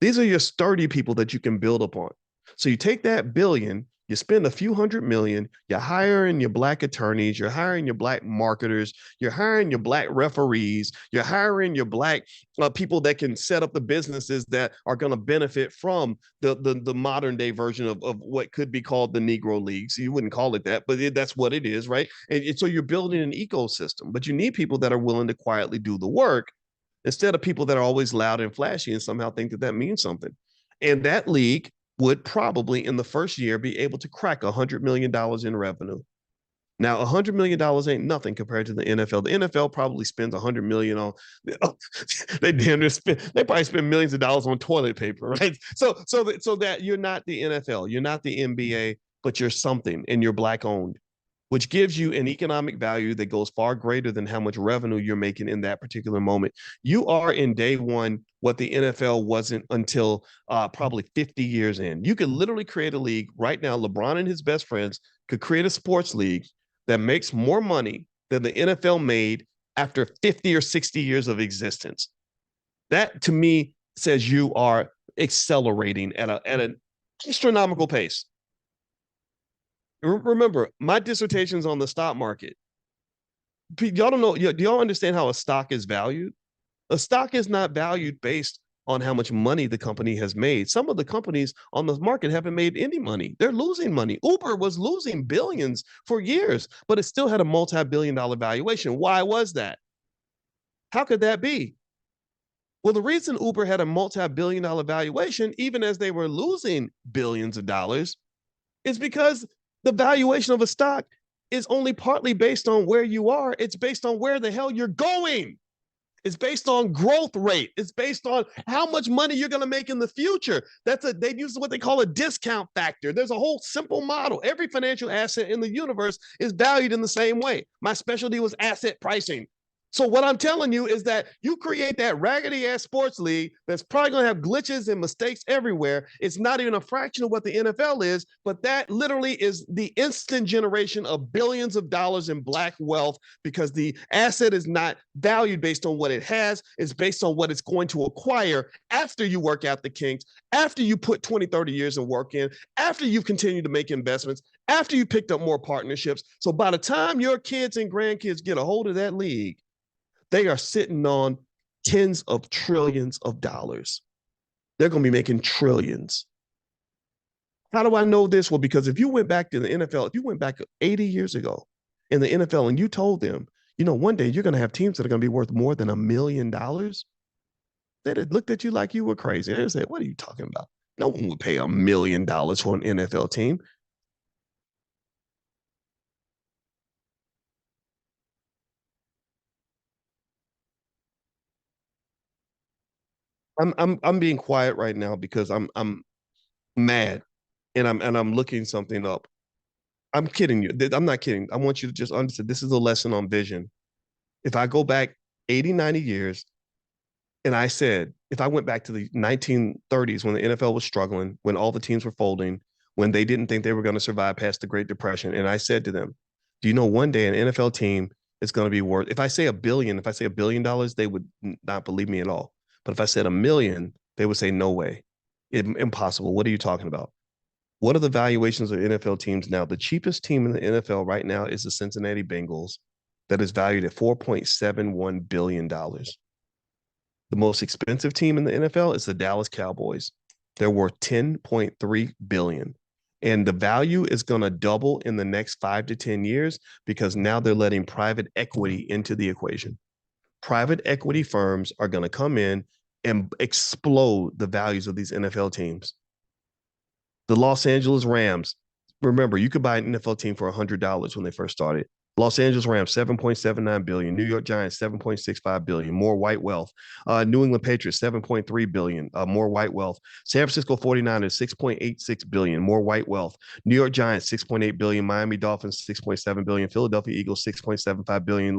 These are your sturdy people that you can build upon. So you take that billion, you spend a few hundred million, you're hiring your black attorneys, you're hiring your black marketers, you're hiring your black referees, you're hiring your black people that can set up the businesses that are going to benefit from the modern day version of what could be called the Negro Leagues. You wouldn't call it that, but that's what it is, right? And so you're building an ecosystem, but you need people that are willing to quietly do the work instead of people that are always loud and flashy and somehow think that that means something. And that league would probably in the first year be able to crack $100 million in revenue. Now, $100 million ain't nothing compared to the NFL. The NFL probably spends $100 million on. They probably spend millions of dollars on toilet paper, right? So that you're not the NFL, you're not the NBA, but you're something, and you're black owned, which gives you an economic value that goes far greater than how much revenue you're making in that particular moment. You are in day one what the NFL wasn't until probably 50 years in. You could literally create a league right now. LeBron and his best friends could create a sports league that makes more money than the NFL made after 50 or 60 years of existence. That to me says you are accelerating at an astronomical pace. Remember, my dissertation's on the stock market. Y'all don't know. Do y'all understand how a stock is valued? A stock is not valued based on how much money the company has made. Some of the companies on the market haven't made any money. They're losing money. Uber was losing billions for years, but it still had a multi-billion-dollar valuation. Why was that? How could that be? Well, the reason Uber had a multi-billion-dollar valuation, even as they were losing billions of dollars, is because the valuation of a stock is only partly based on where you are. It's based on where the hell you're going. It's based on growth rate. It's based on how much money you're going to make in the future. They use what they call a discount factor. There's a whole simple model. Every financial asset in the universe is valued in the same way. My specialty was asset pricing. So what I'm telling you is that you create that raggedy ass sports league that's probably going to have glitches and mistakes everywhere. It's not even a fraction of what the NFL is, but that literally is the instant generation of billions of dollars in black wealth because the asset is not valued based on what it has. It's based on what it's going to acquire after you work out the kinks, after you put 20, 30 years of work in, after you've continued to make investments, after you picked up more partnerships. So by the time your kids and grandkids get a hold of that league, they are sitting on tens of trillions of dollars. They're going to be making trillions. How do I know this? Well, because if you went back to the NFL, if you went back 80 years ago in the NFL and you told them, one day you're going to have teams that are going to be worth more than $1 million, they'd have looked at you like you were crazy. They'd say, what are you talking about? No one would pay $1 million for an NFL team. I'm being quiet right now because I'm mad and I'm looking something up. I'm kidding you. I'm not kidding. I want you to just understand this is a lesson on vision. If I go back 80, 90 years and I said, if I went back to the 1930s when the NFL was struggling, when all the teams were folding, when they didn't think they were going to survive past the Great Depression, and I said to them, do you know one day an NFL team is going to be worth, if I say $1 billion, they would not believe me at all. But if I said a million, they would say, no way. Impossible. What are you talking about? What are the valuations of NFL teams now? The cheapest team in the NFL right now is the Cincinnati Bengals, that is valued at $4.71 billion. The most expensive team in the NFL is the Dallas Cowboys. They're worth $10.3 billion. And the value is going to double in the next 5 to 10 years because now they're letting private equity into the equation. Private equity firms are going to come in and explode the values of these NFL teams. The Los Angeles Rams, remember, you could buy an NFL team for $100 when they first started. Los Angeles Rams, 7.79 billion. New York Giants, 7.65 billion. More white wealth. New England Patriots, 7.3 billion. More white wealth. San Francisco 49ers, 6.86 billion. More white wealth. New York Giants, 6.8 billion. Miami Dolphins, 6.7 billion. Philadelphia Eagles, 6.75 billion.